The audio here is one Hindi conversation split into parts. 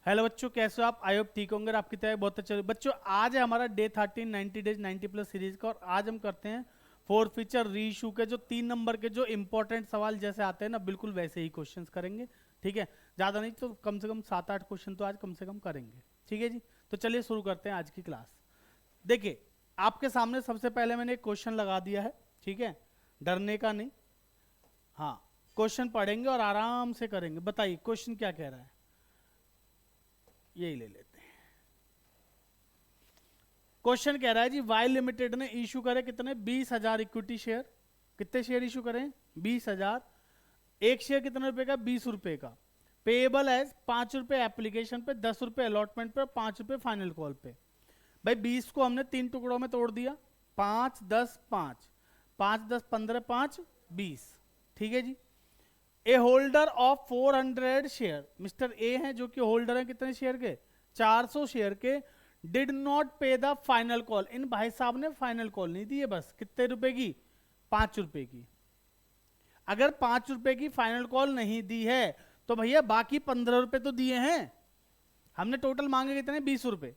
हेलो बच्चों, कैसे हो आप? आई होप ठीक होंगे। आपकी तैयारी बहुत अच्छा बच्चों। आज है हमारा डे 13 90 डेज 90 प्लस सीरीज का, और आज हम करते हैं फोर फीचर री इशू के जो 3 नंबर के जो इंपॉर्टेंट सवाल जैसे आते हैं ना, बिल्कुल वैसे ही क्वेश्चंस करेंगे। ठीक है, ज़्यादा नहीं तो कम से कम 7-8 क्वेश्चन तो आज कम से कम करेंगे। ठीक है जी, तो चलिए शुरू करते हैं आज की क्लास। देखिए, आपके सामने सबसे पहले मैंने एक क्वेश्चन लगा दिया है। ठीक है, डरने का नहीं, हाँ क्वेश्चन पढ़ेंगे और आराम से करेंगे। बताइए क्वेश्चन क्या कह रहा है, यही ले लेते हैं। क्वेश्चन कह रहा है जी, वाई लिमिटेड ने इशू करे कितने 20,000 इक्विटी शेयर। कितने शेयर इशू करें? 20,000। एक शेयर कितने रुपए का? 20 रुपए का। पेएबल एज 5 रुपए एप्लीकेशन पे, 10 रुपए अलॉटमेंट पे, 5 रुपए फाइनल कॉल पे। भाई 20 को हमने 3 टुकड़ों में तोड़ दिया, 5 10 5, 5 10 15, 5 20। ठीक है जी। A holder of 400 share, mister A हैं जो कि होल्डर है कितने शेयर के? 400 शेयर के। डिड नॉट पे द फाइनल कॉल, इन भाई साहब ने फाइनल कॉल नहीं दी है। बस कितने रुपए की? 5 रुपए की। अगर 5 रुपए की फाइनल कॉल नहीं दी है तो भैया बाकी 15 रुपए तो दिए हैं। हमने टोटल मांगे कितने? 20 रुपए।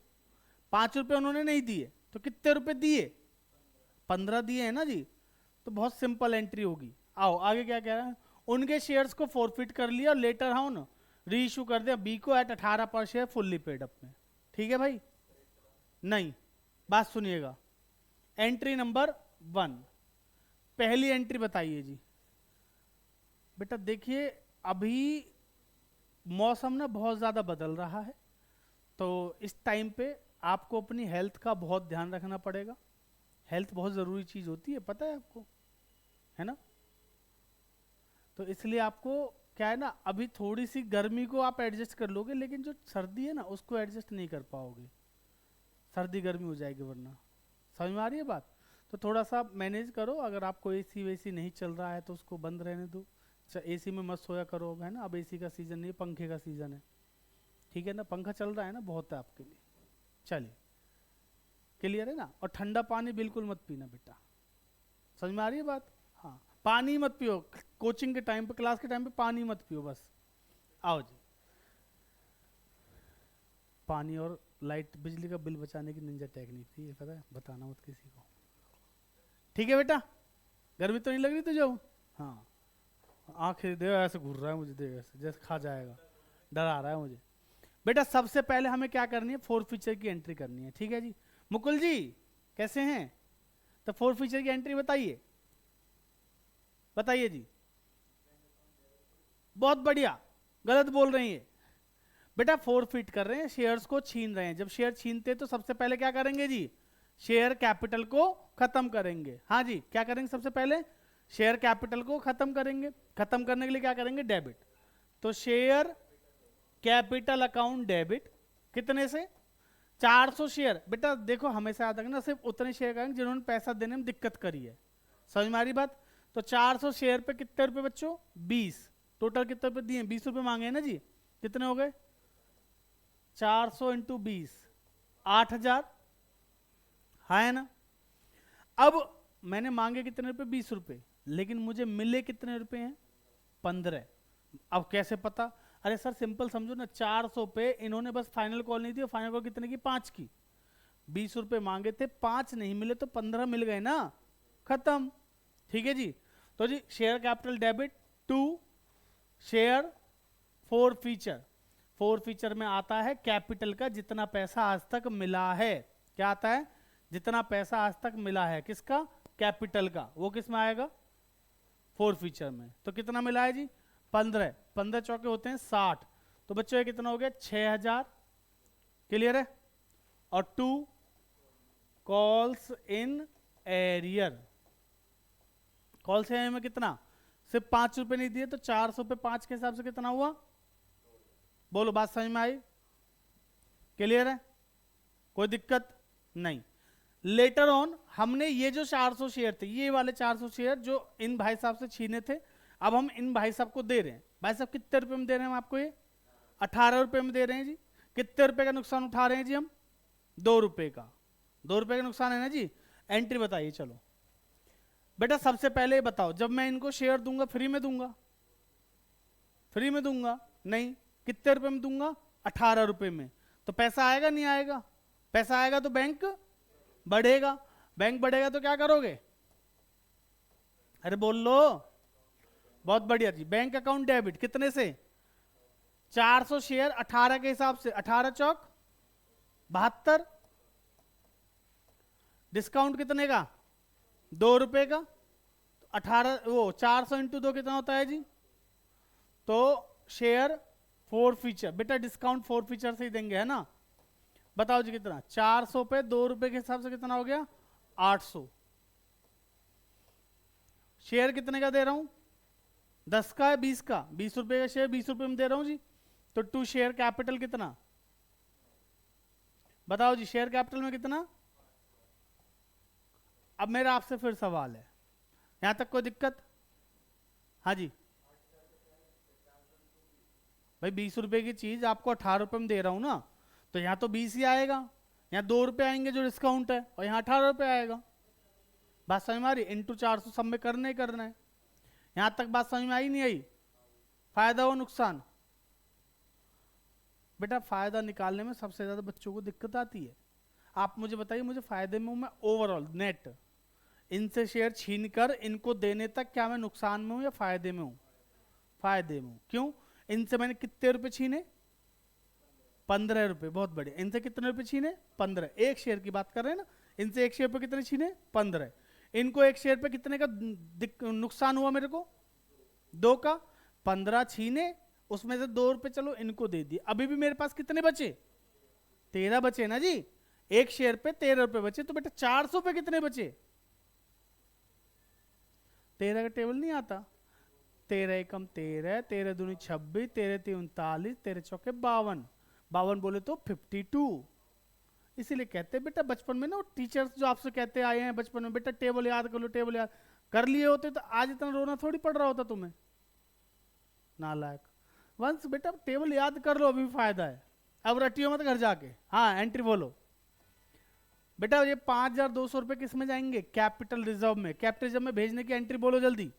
5 रुपए उन्होंने नहीं दिए तो कितने रुपए दिए? 15 दिए हैं ना जी। तो बहुत सिंपल एंट्री होगी। आओ आगे क्या कह रहा है। उनके शेयर्स को फॉरफिट कर लिया और लेटर ऑन री इशू कर दिया बी को एट 18 पर शेयर फुल्ली पेड अपने। ठीक है भाई, नहीं बात सुनिएगा। एंट्री नंबर 1, पहली एंट्री बताइए जी। बेटा देखिए, अभी मौसम ना बहुत ज़्यादा बदल रहा है, तो इस टाइम पे आपको अपनी हेल्थ का बहुत ध्यान रखना पड़ेगा। हेल्थ बहुत ज़रूरी चीज़ होती है, पता है आपको, है ना? तो इसलिए आपको क्या है ना, अभी थोड़ी सी गर्मी को आप एडजस्ट कर लोगे, लेकिन जो सर्दी है ना उसको एडजस्ट नहीं कर पाओगे। सर्दी गर्मी हो जाएगी वरना। समझ में आ रही है बात? तो थोड़ा सा मैनेज करो। अगर आपको एसी वेसी नहीं चल रहा है तो उसको बंद रहने दो। एसी में मत सोया करो, है ना? अब एसी का सीज़न नहीं, पंखे का सीज़न है। ठीक है ना, पंखा चल रहा है ना, बहुत है आपके लिए। चलिए, क्लियर है ना? और ठंडा पानी बिल्कुल मत पीना बेटा। समझ में आ रही है बात? हाँ, पानी मत पियो। कोचिंग के टाइम पे, क्लास के टाइम पे पानी मत पियो बस। आओ जी, पानी और लाइट बिजली का बिल बचाने की निंजा टेक्निक थी ये, पता है? बताना मत किसी को। ठीक है बेटा, गर्मी तो नहीं लग रही तुझे? हाँ, आंखें दे ऐसे घूर रहा है मुझे, दे ऐसे जैसे खा जाएगा, डर आ रहा है मुझे। बेटा सबसे पहले हमें क्या करनी है? फोर फीचर की एंट्री करनी है। ठीक है जी। मुकुल जी कैसे हैं? तो फोर फीचर की एंट्री बताइए, बताइए जी। बहुत बढ़िया, गलत बोल रही है बेटा। फोरफिट कर रहे हैं, शेयर्स को छीन रहे हैं। जब शेयर छीनते हैं तो सबसे पहले क्या करेंगे जी? शेयर कैपिटल को खत्म करेंगे। हाँ जी, क्या करेंगे? सबसे पहले शेयर कैपिटल को खत्म करेंगे। खत्म करने के लिए क्या करेंगे? डेबिट। तो शेयर कैपिटल अकाउंट डेबिट, कितने से? 400 शेयर। बेटा देखो, हमेशा याद रखना, सिर्फ उतने शेयर करेंगे जिन्होंने पैसा देने में दिक्कत करी है। समझ में आ रही बात? तो 400 शेयर पे कितने रुपए बच्चों? 20। टोटल कितने रुपए दिए? 20 रुपए मांगे हैं ना जी। कितने हो गए? 400 इंटू 20, 8,000, है ना? अब मैंने मांगे कितने रुपए? 20 रुपए, लेकिन मुझे मिले कितने रुपए हैं? 15। अब कैसे पता? अरे सर सिंपल समझो ना, 400 पे इन्होंने बस फाइनल कॉल नहीं दी। फाइनल कॉल कितने की? 5 की। 20 रुपए मांगे थे, 5 नहीं मिले तो 15 मिल गए ना, खत्म। ठीक है जी। तो जी share capital debit to share forfeiture. Forfeiture में आता है कैपिटल का जितना पैसा आज तक मिला है। क्या आता है? जितना पैसा आज तक मिला है। किसका? कैपिटल का। वो किस में आएगा? फोर फीचर में। तो कितना मिला है जी? 15। 15 चौके होते हैं 60। तो बच्चों ये कितना हो गया? 6,000। क्लियर है? और 2 calls in arrear. Calls in arrear में कितना? सिर्फ 5 रुपए नहीं दिए तो 400 पे 5 के हिसाब से कितना हुआ? बोलो, बात समझ में आई? क्लियर है? कोई दिक्कत नहीं। लेटर ऑन हमने ये जो 400 शेयर थे, ये वाले 400 शेयर जो इन भाई साहब से छीने थे, अब हम इन भाई साहब को दे रहे हैं। भाई साहब कितने रुपए में दे रहे हैं हम आपको? ये 18 रुपए में दे रहे हैं जी। कितने रुपए का नुकसान उठा रहे हैं जी हम? 2 रुपए का। 2 रुपए का नुकसान है ना जी। एंट्री बताइए चलो। बेटा सबसे पहले बताओ, जब मैं इनको शेयर दूंगा फ्री में दूंगा? फ्री में दूंगा नहीं। कितने रुपए में दूंगा? 18 रुपए में, तो पैसा आएगा नहीं आएगा? पैसा आएगा तो बैंक बढ़ेगा, बैंक बढ़ेगा तो क्या करोगे? अरे बोल लो। बहुत बढ़िया जी, बैंक अकाउंट डेबिट कितने से? 400 शेयर 18 के हिसाब से, 18 चौक 72, डिस्काउंट कितने का? 2 रुपए का। 18 वो 400 इंटू 2 कितना होता है जी? तो शेयर 4 फीचर, बेटा डिस्काउंट 4 फीचर से ही देंगे है ना? बताओ जी कितना? 400 पे 2 रुपए के हिसाब से कितना हो गया? 800। शेयर कितने का दे रहा हूं? 10 का है 20 का? 20 रुपए का शेयर 20 रुपए में दे रहा हूं जी। तो टू शेयर कैपिटल कितना? बताओ जी शेयर कैपिटल में कितना? अब मेरा आपसे फिर सवाल है, यहां तक कोई दिक्कत? हाँ जी भाई, 20 रुपए की चीज आपको 18 रुपए में दे रहा हूं ना, तो यहां तो 20 ही आएगा, यहां 2 रुपए आएंगे जो डिस्काउंट है, और यहां 18 रुपए आएगा। बात समझ में आ रही? इंटू 400 सब में करना ही करना है। यहां तक बात समझ में आई नहीं आई? फायदा हो नुकसान? बेटा फायदा निकालने में सबसे ज्यादा बच्चों को दिक्कत आती है। आप मुझे बताइए, मुझे फायदे में हूं मैं ओवरऑल नेट, इनसे शेयर छीन कर इनको देने तक क्या मैं नुकसान में हूं या फायदे में हूं? फायदे में हूं। क्यों? इनसे मैंने कितने रुपए छीने? 15 रुपए। बहुत बढ़िया। इनसे कितने रुपए छीने? 15। एक शेयर की बात कर रहे हैं ना, इनसे एक शेयर पे कितने छीने? 15। इनको एक शेयर पे कितने का नुकसान हुआ मेरे को? 2 का। 15 छीने, उसमें से 2 रुपए चलो इनको दे दिए, अभी भी मेरे पास कितने बचे? 13 बचे ना जी। एक शेयर पे 13 रुपए बचे, तो बेटा 400 पे कितने बचे? 13 का टेबल नहीं आता? 13 एकम 13, 13 दूनी 26, 13 ती 39, 13 चौके 52, 52 बोले तो 52। इसीलिए कहते हैं बेटा बचपन में ना, टीचर्स जो आपसे कहते आए हैं बचपन में, बेटा टेबल याद कर लो, टेबल याद कर लिए होते तो आज इतना रोना थोड़ी पड़ रहा होता तुम्हें, नालायक। वंस बेटा टेबल याद कर लो, अभी भी फायदा है। अब रटियो मत घर जाके। हाँ एंट्री बोलो बेटा। ये 5200 रुपए किस में जाएंगे? कैपिटल रिजर्व में। कैपिटल रिजर्व में भेजने की एंट्री बोलो जल्दी।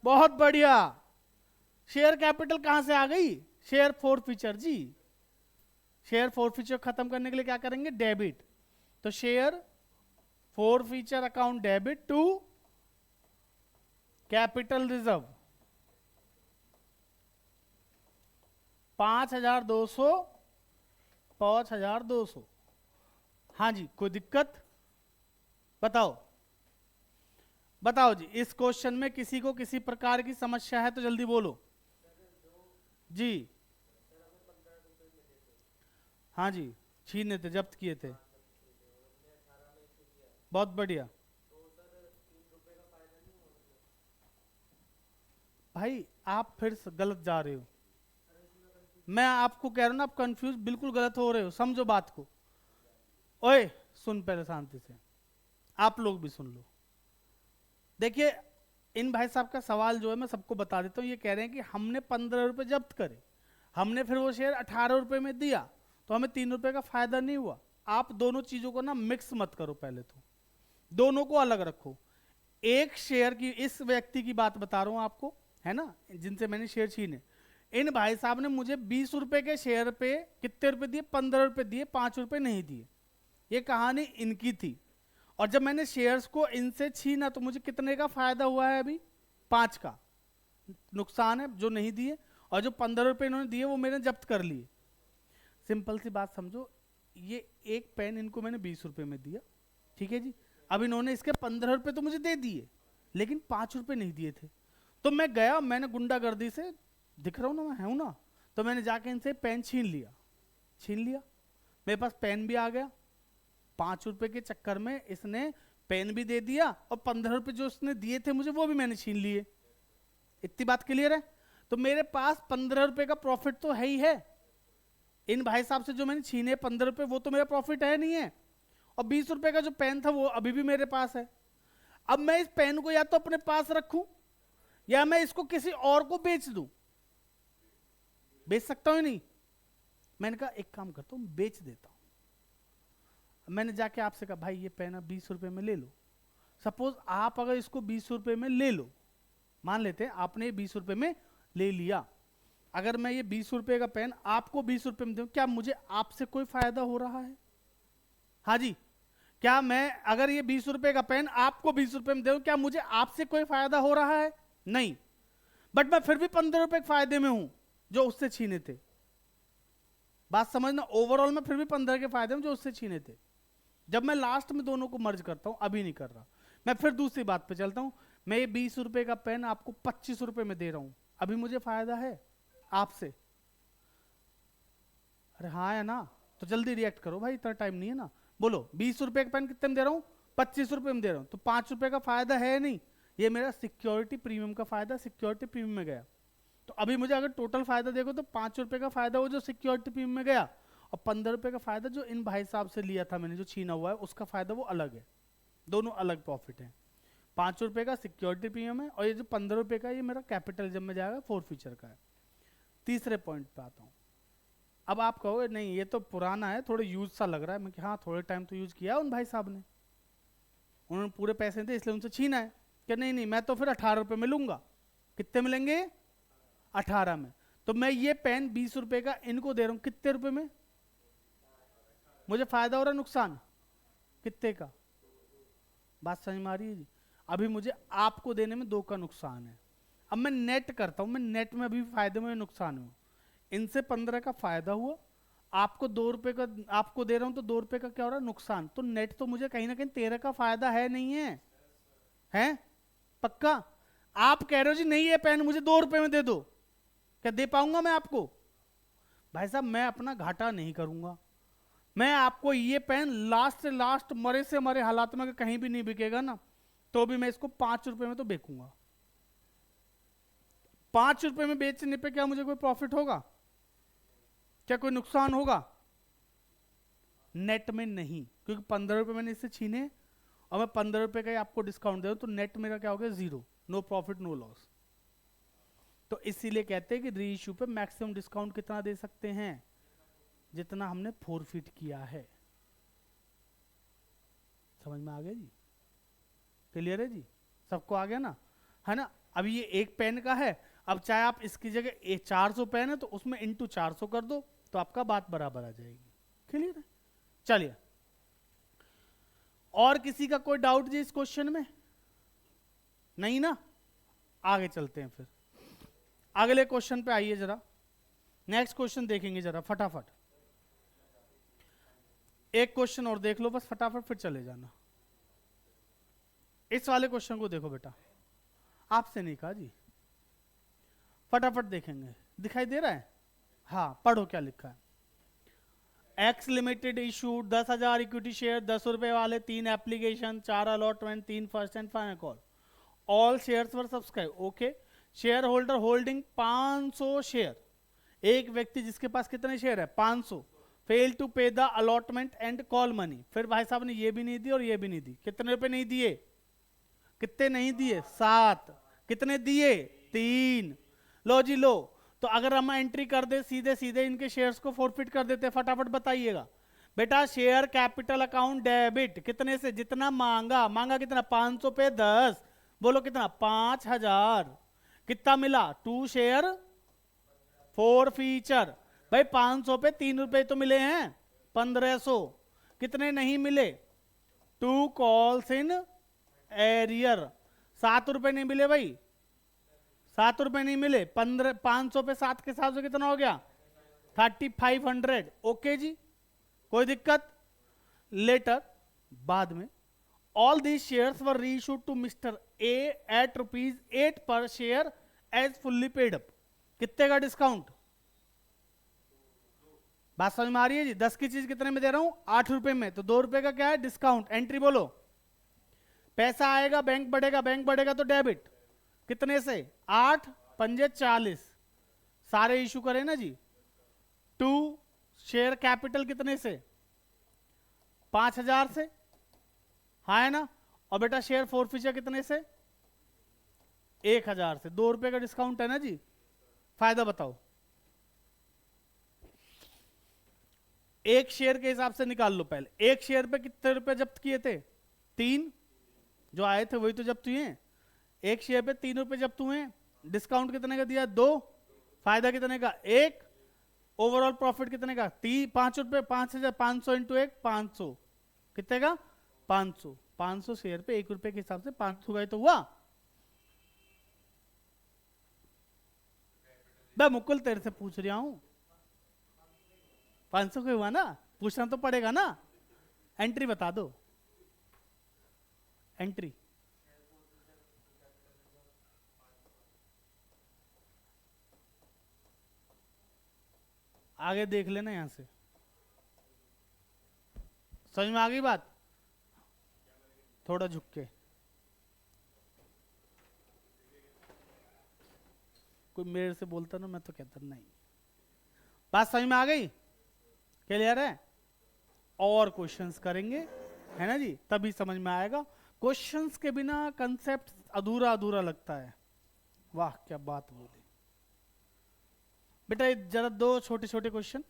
बहुत बढ़िया। शेयर कैपिटल कहां से आ गई? शेयर फोर फीचर जी। शेयर फोर फीचर खत्म करने के लिए क्या करेंगे? डेबिट। तो share forfeiture account debit to capital reserve 5200, 5200। हाँ जी कोई दिक्कत? बताओ बताओ जी। इस क्वेश्चन में किसी को किसी प्रकार की समस्या है तो जल्दी बोलो जी। हाँ जी छीने थे, जब्त किए थे। बहुत बढ़िया भाई, आप फिर गलत जा रहे हो। मैं आपको कह रहा हूं ना, आप कंफ्यूज बिल्कुल गलत हो रहे हो, समझो बात को। ओए सुन पहले शांति से, आप लोग भी सुन लो। देखिए इन भाई साहब का सवाल जो है मैं सबको बता देता हूं। ये कह रहे हैं कि हमने 15 रुपए जब्त करे, हमने फिर वो शेयर 18 रुपए में दिया, तो हमें 3 रुपए का फायदा नहीं हुआ। आप दोनों चीजों को ना मिक्स मत करो, पहले तो दोनों को अलग रखो। एक शेयर की, इस व्यक्ति की बात बता रहा हूं आपको, है ना, जिनसे मैंने शेयर छीने। इन भाई साहब ने मुझे 20 रुपए के शेयर पे कितने रुपए दिए? 15 रुपए दिए, 5 रुपए नहीं दिए। ये कहानी इनकी थी। और जब मैंने शेयर्स को इनसे छीना तो मुझे कितने का फायदा हुआ है? अभी 5 का नुकसान है जो नहीं दिए, और जो 15 रुपए इन्होंने दिए वो मैंने जब्त कर लिए। सिंपल सी बात समझो, ये एक पेन इनको मैंने 20 रुपए में दिया, ठीक है जी। अब इन्होंने इसके 15 रुपए तो मुझे दे दिए, लेकिन 5 रुपए नहीं दिए थे। तो मैं गया, मैंने गुंडागर्दी से, दिख रहा हूं ना मैं हूं ना, तो मैंने जाके इनसे पेन छीन लिया। मेरे पास पेन भी आ गया। 5 रुपए के चक्कर में इसने पेन भी दे दिया, और 15 रुपए जो उसने दिए थे मुझे वो भी मैंने छीन लिए। इतनी बात क्लियर है? तो मेरे पास 15 रुपए का प्रॉफिट तो है ही है। इन भाई साहब से जो मैंने छीने 15 रुपए, वो तो मेरा प्रॉफिट है नहीं है। और 20 रुपए का जो पेन था वो अभी भी मेरे पास है। अब मैं इस पेन को या तो अपने पास रखूं, या मैं इसको किसी और को बेच दूं। बेच सकता हूं नहीं? मैंने कहा एक काम करता हूं, बेच देता हूं। मैंने जाके आपसे कहा भाई ये पेन 20 रुपए में ले लो। सपोज आप अगर इसको 20 रुपए में ले लो, मान लेते हैं आपने 20 रुपए में ले लिया। अगर मैं ये 20 रुपए का पेन आपको 20 रुपए में दूं, क्या मुझे आपसे कोई फायदा हो रहा है? हाँ जी, क्या मैं अगर ये 20 रुपए का पेन आपको 20 रुपए में दूं, क्या मुझे आपसे कोई फायदा हो रहा है? नहीं। बट मैं फिर भी 15 रुपए के फायदे में हूं जो उससे छीने थे। बात समझना, ओवरऑल में फिर भी 15 के फायदे में जो उससे छीने थे। जब मैं लास्ट में दोनों को मर्ज करता हूं, अभी नहीं कर रहा, मैं फिर दूसरी बात पे चलता हूं। मैं ये 20 रुपए का पेन आपको 25 रुपए में दे रहा हूं, अभी मुझे फायदा है आपसे? अरे हाँ है ना, तो जल्दी रिएक्ट करो भाई, इतना टाइम नहीं है ना। बोलो 20 रुपए का पेन कितने में दे रहा हूं? 25 रुपए में दे रहा हूं, तो 5 रुपए का फायदा है नहीं, ये मेरा सिक्योरिटी प्रीमियम का फायदा सिक्योरिटी प्रीमियम में गया। तो अभी मुझे अगर टोटल फायदा देखो तो 5 रुपए का फायदा वो जो सिक्योरिटी प्रीमियम में गया, और 15 रुपए का फायदा जो इन भाई साहब से लिया था मैंने, जो छीना हुआ है, उसका फायदा वो अलग है। दोनों अलग प्रॉफिट है। 5 रुपए का सिक्योरिटी प्रीमियम है, और ये जो 15 रुपए का ये मेरा कैपिटल जब में जाएगा फोर फीचर का है। तीसरे पॉइंट पे आता हूँ। अब आप कहोगे नहीं ये तो पुराना है, थोड़ा यूज सा लग रहा है। मैं कि हाँ थोड़े टाइम तो यूज किया उन भाई साहब ने, उन्होंने पूरे पैसे थे इसलिए उनसे छीना है। क्या नहीं नहीं, मैं तो फिर 18 रुपए में लूंगा। कितने मिलेंगे? 18 में। तो मैं ये पेन 20 रुपए का इनको दे रहा हूं, कितने रुपए में? मुझे फायदा हो रहा है नुकसान कितने का? बात समझ में आ रही है जी? अभी मुझे आपको देने में 2 का नुकसान है। अब मैं नेट करता हूं, मैं नेट में अभी फायदे में नुकसान हुआ। इनसे 15 का फायदा हुआ, आपको 2 रुपए का आपको दे रहा हूं, तो 2 रुपए का क्या हो रहा है? नुकसान। तो नेट तो मुझे कहीं ना कहीं 13 का फायदा है नहीं है? है पक्का? आप कह रहे हो जी नहीं ये पेन मुझे 2 रुपए में दे दो, क्या दे पाऊंगा मैं आपको? भाई साहब मैं अपना घाटा नहीं करूंगा। मैं आपको ये पेन लास्ट से लास्ट मरे से मरे हालात में कहीं भी नहीं बिकेगा ना, तो भी मैं इसको 5 रुपए में तो बेचूंगा। 5 रुपए में बेचने पे क्या मुझे कोई प्रॉफिट होगा? क्या कोई नुकसान होगा? नेट में नहीं, क्योंकि 15 रुपए मैंने इससे छीने और मैं 15 रुपए का ही आपको डिस्काउंट दे रहा हूं, तो नेट मेरा क्या हो गया? 0, नो प्रॉफिट नो लॉस। तो इसीलिए कहते हैं कि री इश्यू पे मैक्सिमम डिस्काउंट कितना दे सकते हैं? जितना हमने फोरफिट किया है। समझ में आ गया जी? क्लियर है जी? सबको आ गया ना? है ना? अब ये एक पेन का है, अब चाहे आप इसकी जगह 400 पेन है तो उसमें इंटू 400 कर दो, तो आपका बात बराबर आ जाएगी। क्लियर है? चलिए, और किसी का कोई डाउट जी इस क्वेश्चन में? नहीं ना? आगे चलते हैं फिर अगले क्वेश्चन पे आइए जरा। नेक्स्ट क्वेश्चन देखेंगे जरा फटाफट। एक क्वेश्चन और देख लो बस फटाफट, फिर चले जाना। इस वाले क्वेश्चन को देखो बेटा, आपसे नहीं कहा जी, फटाफट देखेंगे। दिखाई दे रहा है? हाँ, पढ़ो क्या लिखा है। X limited issued 10,000 equity share, 10 रुपए वाले, 3 application, 4 allotment, 3 first and final call. All shares were subscribe. Okay, share holder holding 500 share. एक व्यक्ति जिसके पास कितने शेयर है? 500। फेल टू पे the allotment and call money. फिर भाई साहब ने ये भी नहीं दी और ये भी नहीं दी। कितने रुपए नहीं दिए? कितने नहीं दिए? 7। कितने दिए? 3। लो जी लो, तो अगर हम एंट्री कर दे सीधे सीधे इनके शेयर्स को फोरफिट कर देते, फटाफट बताइएगा बेटा। शेयर कैपिटल अकाउंट डेबिट कितने से? जितना मांगा। मांगा कितना? 500 पे 10। बोलो कितना? 5000। कितना मिला? 2 शेयर 4 फीचर। भाई 500 पे 3 रुपए तो मिले हैं, 1500। कितने नहीं मिले? 2 कॉल्स इन एरियर। 7 रुपए नहीं मिले भाई, 7 रुपए नहीं मिले। 500 पे 7 के साथ कितना हो गया? 3500। ओके जी, कोई दिक्कत? लेटर बाद में all these shares were reissued to mister A at ₹8 per share as fully paid up. कितने का डिस्काउंट? बात समझ में आ रही है जी? 10 की चीज कितने में दे रहा हूं? 8 रुपए में, तो 2 रुपए का क्या है? डिस्काउंट। एंट्री बोलो। पैसा आएगा, बैंक बढ़ेगा, बैंक बढ़ेगा तो डेबिट। कितने से? 8 पंजे 40। सारे इशू करें ना जी। 2 शेयर कैपिटल कितने से? 5000 से, हाँ है ना? और बेटा शेयर फोरफीचर कितने से? 1000 से। 2 रुपए का डिस्काउंट है ना जी। फायदा बताओ। एक शेयर के हिसाब से निकाल लो पहले। एक शेयर पे कितने रुपए जब्त किए थे? 3। जो आए थे वही तो जब्त हुए हैं। एक शेयर पे 3 रुपए जब्त हुए हैं। डिस्काउंट कितने का दिया? 2। फायदा कितने का? 1। ओवरऑल प्रॉफिट कितने का? 5 रुपए। 5,500 इंटू 1, 500। कितने का? 500। 500 शेयर पे 1 रुपए के हिसाब से 500 का ही तो हुआ। मैं मुकुल तेरे से पूछ रहा हूं, 500 का हुआ ना, पूछना तो पड़ेगा ना। एंट्री बता दो, एंट्री। आगे देख लेना यहां से, समझ में आ गई बात? थोड़ा झुक के, कोई मेरे से बोलता ना, मैं तो कहता नहीं। बात समझ में आ गई? क्लियर है? और क्वेश्चंस करेंगे, है ना जी, तभी समझ में आएगा। क्वेश्चंस के बिना कंसेप्ट अधूरा अधूरा लगता है। वाह क्या बात बोली बेटा। जरा दो छोटे छोटे क्वेश्चन।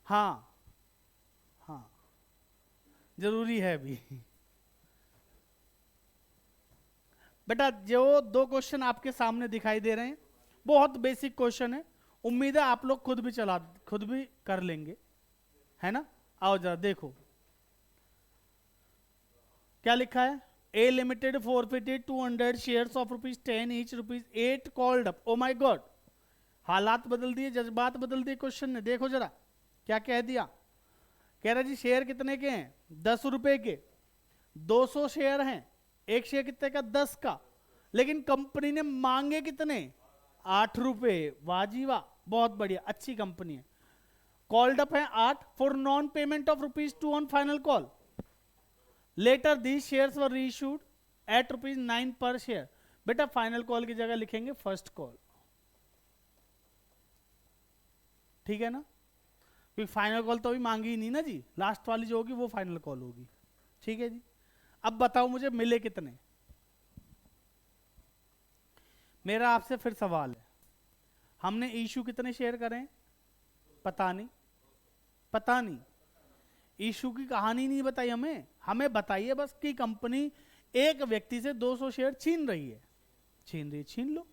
हाँ हाँ, जरूरी है भी बेटा। जो दो क्वेश्चन आपके सामने दिखाई दे रहे हैं, बहुत बेसिक क्वेश्चन है। उम्मीद है आप लोग खुद भी कर लेंगे, है ना। आओ जरा देखो क्या लिखा है। A limited forfeited 200 shares of ₹10 each, ₹8 called up. Oh my God, हालात बदल दिए, जज्बात बदल दिए क्वेश्चन ने। देखो जरा क्या कह दिया। कह रहा जी शेयर कितने के हैं? 10 रुपए के। 200 शेयर हैं, एक शेयर कितने का? 10 का। लेकिन कंपनी ने मांगे कितने? 8 रुपए। वाह जी वाह, बहुत बढ़िया, अच्छी कंपनी है। कॉल्ड अप है 8 for non payment of ₹2 on final call. Later the shares were reissued at ₹9 per share. बेटा फाइनल कॉल की जगह लिखेंगे फर्स्ट कॉल, ठीक है ना, क्योंकि फाइनल कॉल तो अभी मांगी ही नहीं ना जी, लास्ट वाली जो होगी वो फाइनल कॉल होगी। ठीक है जी। अब बताओ मुझे मिले कितने। मेरा आपसे फिर सवाल है, हमने इशू कितने शेयर करें? पता नहीं, पता नहीं। इशू की कहानी नहीं बताई हमें। हमें बताइए बस कि कंपनी एक व्यक्ति से 200 शेयर छीन रही है। छीन रही, छीन लो।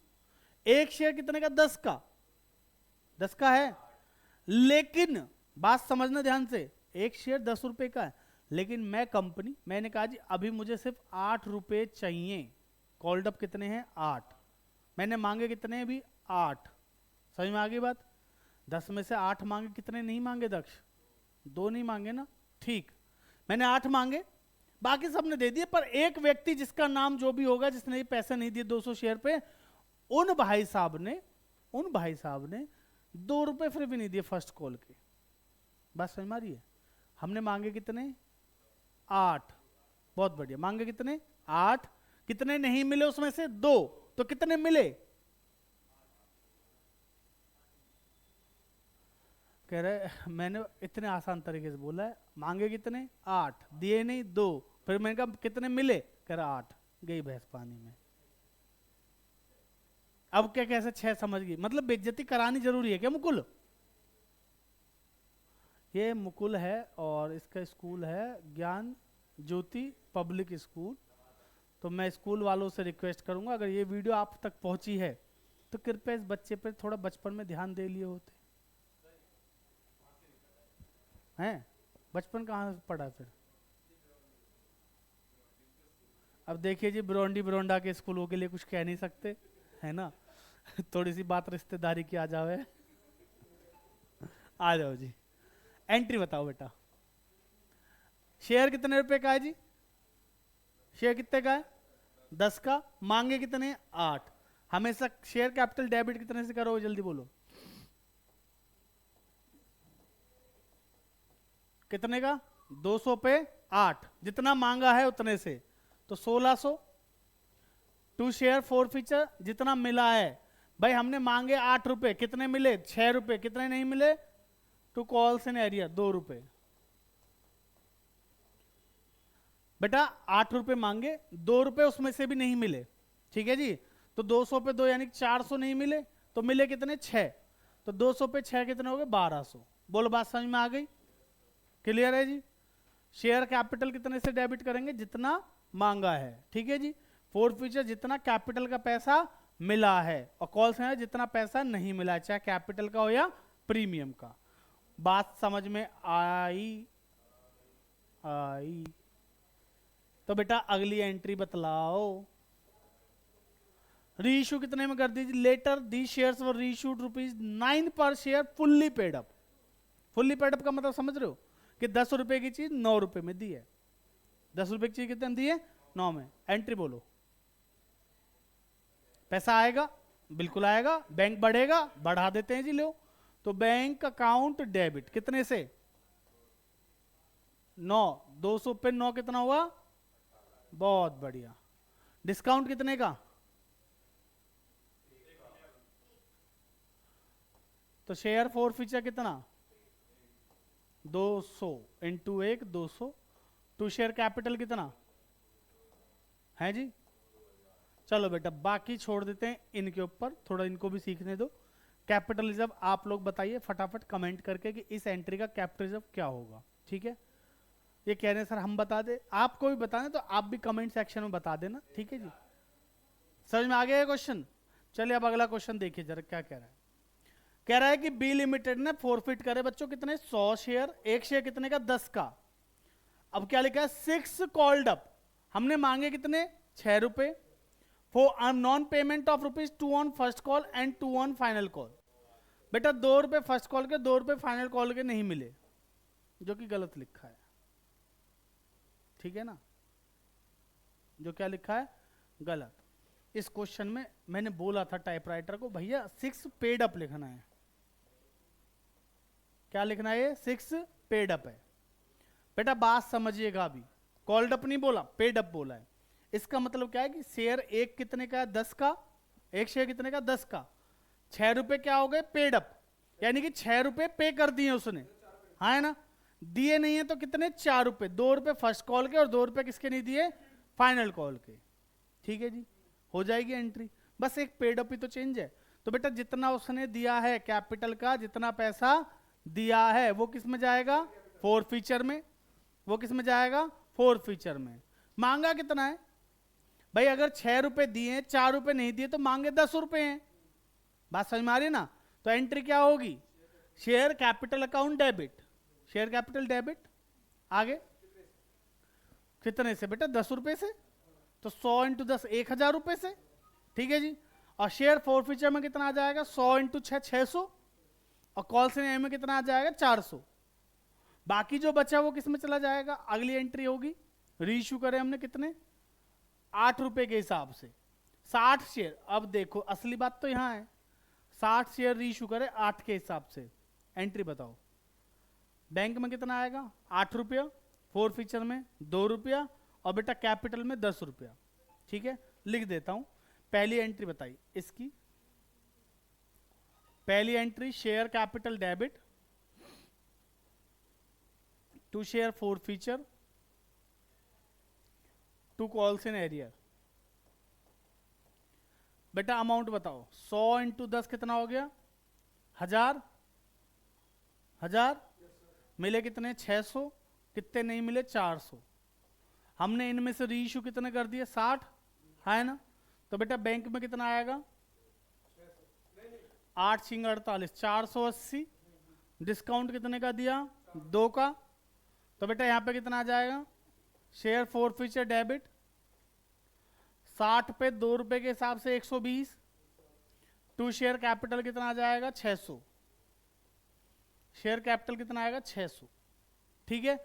एक शेयर कितने का? 10 का। 10 का है, लेकिन बात समझना ध्यान से, एक शेयर 10 रुपए का है, लेकिन मैं कंपनी, मैंने कहा जी अभी मुझे सिर्फ 8 रुपए चाहिए। कॉल्ड अप कितने हैं? 8। मैंने मांगे कितने हैं? भी 8। समझ में आ गई बात? 10 में से 8 मांगे, कितने नहीं मांगे दक्ष? 2 नहीं मांगे ना, ठीक। मैंने 8 मांगे, बाकी सबने दे दिए, पर एक व्यक्ति जिसका नाम जो भी होगा, जिसने ये पैसे नहीं दिए 200 शेयर पे, उन भाई साहब ने 2 रुपए फिर भी नहीं दिए फर्स्ट कॉल के। बात समझ में आ रही है? हमने मांगे कितने? 8। बहुत बढ़िया, मांगे कितने? 8। कितने नहीं मिले उसमें से? 2। तो कितने मिले? कह रहे मैंने इतने आसान तरीके से बोला है, मांगे कितने? 8, दिए नहीं 2। फिर मैंने कहा कितने मिले? कह रहा 8। गई भैंस पानी में। अब क्या कैसे 6 समझ गई? मतलब बेइज्जती करानी जरूरी है क्या मुकुल? ये मुकुल है और इसका स्कूल है ज्ञान ज्योति पब्लिक स्कूल। तो मैं स्कूल वालों से रिक्वेस्ट करूंगा, अगर ये वीडियो आप तक पहुंची है तो कृपया इस बच्चे पर थोड़ा बचपन में ध्यान दे लिए होते हैं। बचपन कहाँ से पढ़ा फिर? अब देखिए जी, ब्रोंडी ब्रोंडा के स्कूलों के लिए कुछ कह नहीं सकते, है ना। थोड़ी सी बात रिश्तेदारी की आ जावे। आ जाओ जी, एंट्री बताओ बेटा। शेयर कितने रुपए का है जी? शेयर कितने का है? 10 का। मांगे कितने? 8। हमेशा शेयर कैपिटल डेबिट कितने से करोगे? जल्दी बोलो। कितने का? 200 पे 8, जितना मांगा है उतने से, तो 1600। 2 शेयर 4 फीचर, जितना मिला है। भाई हमने मांगे 8 रुपए, कितने मिले? 6 रुपए। कितने नहीं मिले? 2 कॉल्स इन एरिया, 2 रुपए। बेटा 8 रुपए मांगे, 2 रुपए उसमें से भी नहीं मिले, ठीक है जी। तो 200 पे 2 यानी 400 नहीं मिले, तो मिले कितने? 6। तो 200 पे 6 कितने हो गए? 1200। बोलो बात समझ में आ गई? क्लियर है जी? शेयर कैपिटल कितने से डेबिट करेंगे? जितना मांगा है, ठीक है जी। 4 फीचर, जितना कैपिटल का पैसा मिला है, और कॉल से जितना पैसा नहीं मिला है, चाहे कैपिटल का हो या प्रीमियम का। बात समझ में आई? तो बेटा अगली एंट्री बतलाओ। रीइश्यू कितने में कर दीजिए? Later the shares were reissued ₹9 per share fully paid up. Fully paid up का मतलब समझ रहे हो कि 10 रुपए की चीज 9 रुपए में दी है। 10 रुपए की चीज कितने में दी है? 9 में। एंट्री बोलो। पैसा आएगा? बिल्कुल आएगा। बैंक बढ़ेगा? बढ़ा देते हैं जी, लो। तो बैंक अकाउंट डेबिट कितने से? 9। 200 पे 9 कितना हुआ? बहुत बढ़िया। डिस्काउंट कितने का? तो शेयर फोर फीचर कितना? 200 इंटू 1 200। टू शेयर कैपिटल कितना है जी? चलो बेटा बाकी छोड़ देते हैं इनके ऊपर, थोड़ा इनको भी सीखने दो। कैपिटल रिजर्व आप लोग बताइए फटाफट कमेंट करके कि इस एंट्री का कैपिटल रिजर्व क्या होगा। ठीक है, ये कह रहे हैं सर हम बता दे, आपको भी बताना तो आप भी कमेंट सेक्शन में बता देना। ठीक है जी, समझ में आ गया क्वेश्चन? चलिए अब अगला क्वेश्चन देखिए जरा क्या कह रहा है। कह रहा है कि बी लिमिटेड ने फॉरफिट करे बच्चों कितने? 100 शेयर। एक शेयर कितने का? 10 का। अब क्या लिखा है? 6 कॉल्ड अप। हमने मांगे कितने? 6 रुपए। For non payment of ₹2 on first call and 2 on final call. बेटा 2 रुपए फर्स्ट कॉल के, 2 रुपए फाइनल कॉल के नहीं मिले, जो कि गलत लिखा है। ठीक है ना, जो क्या लिखा है गलत। इस क्वेश्चन में मैंने बोला था टाइपराइटर को भैया 6 पेड अप लिखना है। क्या लिखना है? 6 पेड अप है। बेटा बात समझिएगा, अभी कॉल्ड अप नहीं बोला, पेड अप बोला है। इसका मतलब क्या है कि शेयर एक कितने का? 10 का। एक शेयर कितने का? 10 का। 6 रुपए क्या हो गए? पेड अप, यानी कि 6 रुपए पे कर दिए उसने, हाँ है ना? दिए नहीं है तो कितने? 4 रुपए। 2 रुपए फर्स्ट कॉल के और 2 रुपए किसके नहीं दिए? फाइनल कॉल के। ठीक है जी, हो जाएगी एंट्री। बस एक पेड अप ही तो चेंज है। तो बेटा जितना उसने दिया है कैपिटल का, जितना पैसा दिया है वो किस में जाएगा? फोर फीचर में। वो किस में जाएगा? फोर फीचर में। मांगा कितना है भाई? अगर 6 रुपए दिए, 4 रुपए नहीं दिए तो मांगे 10 रुपए हैं। बात समझ में आ रही है ना? तो एंट्री क्या होगी? Share capital account debit. Share capital debit. आगे कितने से बेटा? 10 रुपए से। तो 100 इंटू 10 1000 रुपए से। ठीक है जी। और शेयर फोर फीचर में कितना आ जाएगा? 100 इंटू 6 600। और कॉल से में कितना आ जाएगा? 400। बाकी जो बचा वो किस में चला जाएगा? अगली एंट्री होगी। रीइश्यू करें हमने कितने? 8 रुपए के हिसाब से 60 शेयर। अब देखो असली बात तो यहां है, 60 शेयर रीइश्यू करे 8 के हिसाब से। एंट्री बताओ। बैंक में कितना आएगा? 8 रुपया। फोर फीचर में 2 रुपया। और बेटा कैपिटल में 10 रुपया। ठीक है, लिख देता हूं। पहली एंट्री बताइए इसकी। पहली entry share capital debit to share forfeiture to calls in arrear. बेटा अमाउंट बताओ। 100 इंटू 10 कितना हो गया? 1000। 1000 मिले कितने? 600। कितने नहीं मिले? 400। हमने इनमें से रीइश्यू कितने कर दिए? 60, है ना? तो बेटा बैंक में कितना आएगा? 8 × 48 480। डिस्काउंट कितने का दिया? 2 का। तो बेटा यहां पे कितना आ जाएगा? शेयर फोर फीचर डेबिट 60 पे 2 रुपए के हिसाब से 120। टू शेयर कैपिटल कितना आ जाएगा? 600। शेयर कैपिटल कितना आएगा? 600। ठीक है,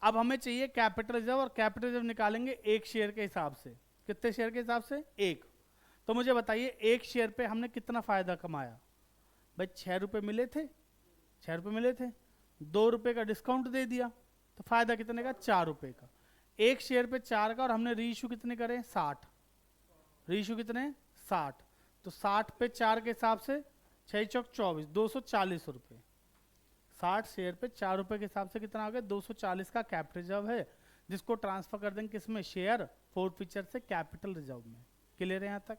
अब हमें चाहिए कैपिटल रिजर्व, और कैपिटल रिजर्व निकालेंगे एक शेयर के हिसाब से। कितने शेयर के हिसाब से? 1। तो मुझे बताइए एक शेयर पे हमने कितना फायदा कमाया? भाई 6 रुपए मिले थे, 6 रुपए मिले थे, 2 रुपए का डिस्काउंट दे दिया, तो फायदा कितने का? 4 रुपए का। एक शेयर पे 4 का, और हमने रीइश्यू कितने करे? 60। रीइश्यू कितने? 60। तो 60 पे 4 के हिसाब से 6 चौक 24 240 रुपए। 60 शेयर पे 4 रुपए के हिसाब से कितना आ गया? 240 का कैपिटल रिजर्व है, जिसको ट्रांसफर कर देंगे किसमें? शेयर फोर फीचर से कैपिटल रिजर्व में। क्लियर है यहां तक?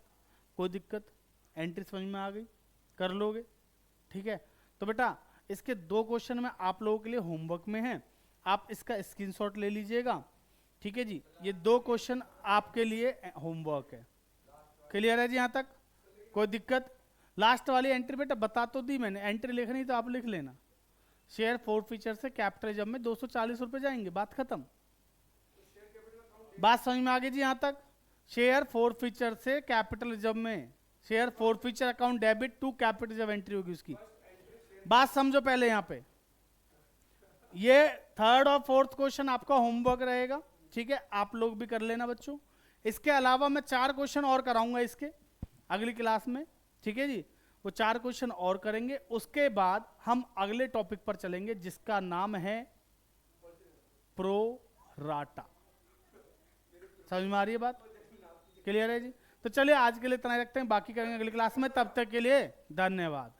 कोई दिक्कत? एंट्री समझ में आ गई? कर लोगे? ठीक है, तो बेटा इसके 2 क्वेश्चन में आप लोगों के लिए होमवर्क में है, आप इसका स्क्रीनशॉट ले लीजिएगा। ठीक है जी, ये 2 क्वेश्चन आपके लिए होमवर्क है। क्लियर है जी यहां तक? कोई दिक्कत? लास्ट वाली एंट्री बेटा बता तो दी मैंने, एंट्री लिखनी तो आप लिख लेना। शेयर फोर फीचर से कैपिटलिज्म में 240 रुपए जाएंगे, बात खत्म। बात समझ में आ गई जी यहां तक? शेयर फोर फीचर से कैपिटलिज्म में, share forfeiture account debit to capitalism entry होगी उसकी। बात समझो पहले यहां पे। ये थर्ड और फोर्थ क्वेश्चन आपका होमवर्क रहेगा, ठीक है, आप लोग भी कर लेना बच्चों। इसके अलावा मैं 4 क्वेश्चन और कराऊंगा इसके अगली क्लास में, ठीक है जी। वो 4 क्वेश्चन और करेंगे, उसके बाद हम अगले टॉपिक पर चलेंगे जिसका नाम है प्रो राटा। समझ में आ रही है बात? क्लियर है जी? तो चलिए आज के लिए इतना ही रखते हैं, बाकी करेंगे अगली क्लास में। तब तक के लिए धन्यवाद।